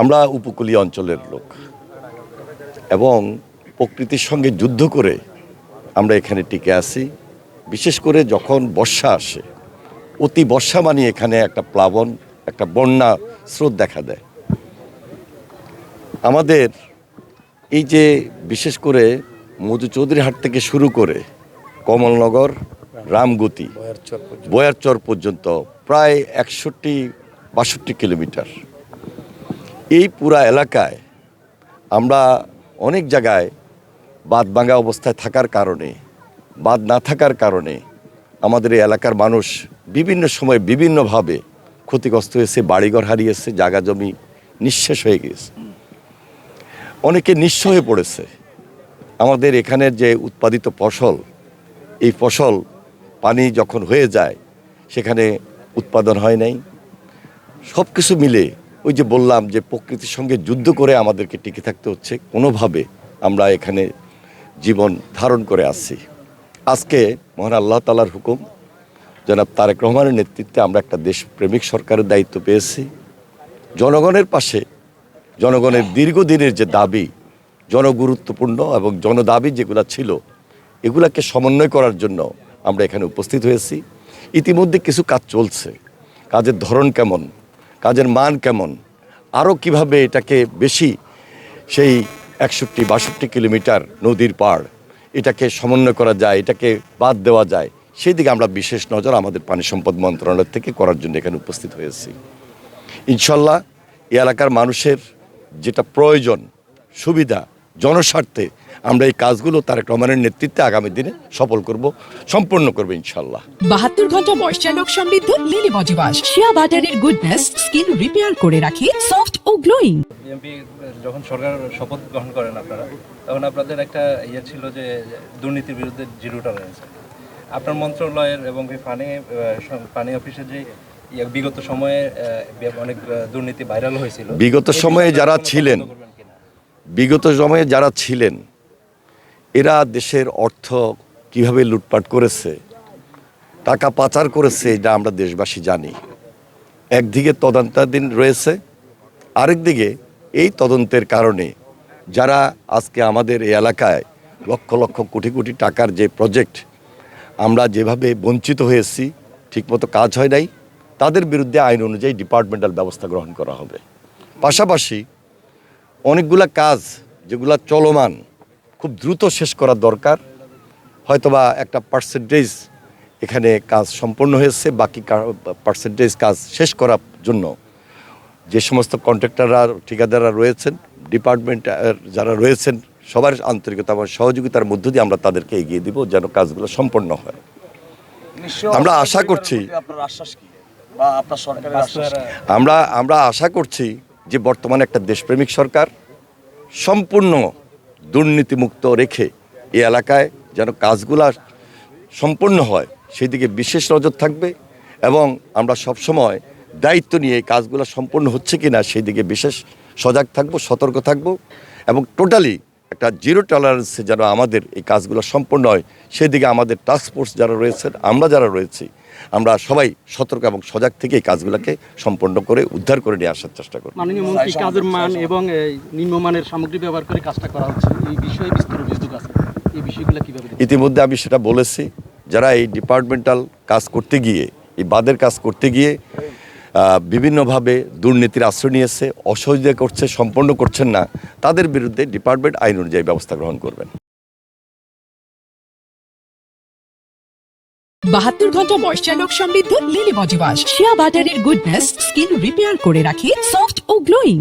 আমরা উপকূলীয় অঞ্চলের লোক এবং প্রকৃতির সঙ্গে যুদ্ধ করে আমরা এখানে টিকে আছি। বিশেষ করে যখন বর্ষা আসে, অতি বর্ষা মানে এখানে একটা প্লাবন, একটা বন্যা স্রোত দেখা দেয়। আমাদের এই যে বিশেষ করে মধু চৌধুরীহাট থেকে শুরু করে কমলনগর, রামগতি, বয়ারচর পর্যন্ত প্রায় 61-62 কিলোমিটার, এই পুরা এলাকায় আমরা অনেক জায়গায় বাঁধ ভাঙা অবস্থায় থাকার কারণে, বাঁধ না থাকার কারণে আমাদের এই এলাকার মানুষ বিভিন্ন সময় বিভিন্নভাবে ক্ষতিগ্রস্ত হয়েছে, বাড়িঘর হারিয়েছে, জায়গা জমি নিঃশেষ হয়ে গেছে, অনেকে নিঃস্ব হয়ে পড়েছে। আমাদের এখানের যে উৎপাদিত ফসল, এই ফসল পানি যখন হয়ে যায় সেখানে উৎপাদন হয় নাই। সব কিছু মিলে ওই যে বললাম যে প্রকৃতির সঙ্গে যুদ্ধ করে আমাদেরকে টিকে থাকতে হচ্ছে, কোনোভাবে আমরা এখানে জীবন ধারণ করে আসছি। আজকে মহান আল্লাহ তাআলার হুকুম, জনাব তারেক রহমানের নেতৃত্বে আমরা একটা দেশপ্রেমিক সরকারের দায়িত্ব পেয়েছি। জনগণের পাশে, জনগণের দীর্ঘদিনের যে দাবি, জনগুরুত্বপূর্ণ এবং জনদাবি যেগুলো ছিল, এগুলাকে সমন্বয় করার জন্য আমরা এখানে উপস্থিত হয়েছি। ইতিমধ্যে কিছু কাজ চলছে, কাজের ধরন কেমন, কাজের মান কেমন, আরও কিভাবে এটাকে বেশি সেই 61-62 কিলোমিটার নদীর পাড় এটাকে সমন্বয় করা যায়, এটাকে বাদ দেওয়া যায়, সেই দিকে আমরা বিশেষ নজর আমাদের পানি সম্পদ মন্ত্রণালয় থেকে করার জন্য এখানে উপস্থিত হয়েছি। ইনশাল্লাহ এই এলাকার মানুষের যেটা প্রয়োজন, সুবিধা, জনস্বার্থে আমরা এই কাজগুলো তারেক রহমানের নেতৃত্বে আগামী দিনে সফল করব, সম্পন্ন করব ইনশাল্লাহ। 72 ঘন্টা ময়েশ্চার সমৃদ্ধ লিলি বডিওয়াশ, শিয়া বাটারের গুডনেস স্কিন রিপেয়ার করে রাখে সফট ও গ্লোয়িং। বিএনপি যখন সরকার শপথ গ্রহণ করেন আপনারা, তখন আপনাদের একটা ইয়ে ছিল যে দুর্নীতির বিরুদ্ধে জিরো টলারেন্স। আপনার মন্ত্রণালয়ের এবং পানি অফিসের যে বিগত সময়ে অনেক দুর্নীতি ভাইরাল হয়েছিল, বিগত সময়ে যারা ছিলেন এরা দেশের অর্থ কিভাবে লুটপাট করেছে, টাকা পাচার করেছে, এটা আমরা দেশবাসী জানি। একদিকে তদন্তাধীন রয়েছে, আরেকদিকে এই তদন্তের কারণে যারা আজকে আমাদের এই এলাকায় লক্ষ লক্ষ কোটি কোটি টাকার যে প্রজেক্ট আমরা যেভাবে বঞ্চিত হয়েছি, ঠিকমতো কাজ হয় নাই, তাদের বিরুদ্ধে আইন অনুযায়ী ডিপার্টমেন্টাল ব্যবস্থা গ্রহণ করা হবে। পাশাপাশি অনেকগুলা কাজ যেগুলা চলমান, খুব দ্রুত শেষ করা দরকার। হয়তোবা একটা পার্সেন্টেজ এখানে কাজ সম্পন্ন হয়েছে, বাকি পার্সেন্টেজ কাজ শেষ করার জন্য যে সমস্ত কন্ট্রাক্টররা, ঠিকাদাররা রয়েছেন, ডিপার্টমেন্ট যারা রয়েছেন, সবার আন্তরিকতা এবং সহযোগিতার মধ্য দিয়ে আমরা তাদেরকে এগিয়ে দিব যেন কাজগুলো সম্পন্ন হয়। আমরা আশা করছি, আমরা আশা করছি যে বর্তমানে একটা দেশপ্রেমিক সরকার সম্পূর্ণ দুর্নীতিমুক্ত রেখে এই এলাকায় যেন কাজগুলা সম্পন্ন হয় সেই দিকে বিশেষ নজর থাকবে এবং আমরা সবসময় দায়িত্ব নিয়ে এই কাজগুলো সম্পন্ন হচ্ছে কি না সেই দিকে বিশেষ সজাগ থাকব, সতর্ক থাকব এবং টোটালি একটা জিরো টলারেন্সে যেন আমাদের এই কাজগুলো সম্পন্ন হয় সেদিকে আমাদের টাস্ক ফোর্স যারা রয়েছেন, আমরা যারা রয়েছি, আমরা সবাই সতর্ক এবং সজাগ থেকে এই কাজগুলোকে সম্পন্ন করে উদ্ধার করে নিয়ে আসার চেষ্টা করি। মাননীয় মন্ত্রী, কাজের মান এবং নিম্নমানের সামগ্রী ব্যবহার করে কাজটা করা হচ্ছে, এই বিষয়ে বিস্তর অভিযোগ আছে, এই বিষয়গুলো কিভাবে? ইতিমধ্যে আমি সেটা বলেছি, যারা এই ডিপার্টমেন্টাল কাজ করতে গিয়ে, এই বাঁধের কাজ করতে গিয়ে বিভিন্নভাবে দুর্নীতির আশ্রয় নিয়েছে, অসহযোগিতা করছে, সম্পন্ন করছেন না, তাদের বিরুদ্ধে ডিপার্টমেন্ট আইন অনুযায়ী ব্যবস্থা গ্রহণ করবেন। 72 ঘন্টা ময়েশ্চার সমৃদ্ধ লিলি বডিওয়াশ, শিয়া বাটারের গুডনেস স্কিন রিপেয়ার করে রাখে সফট ও গ্লোয়িং।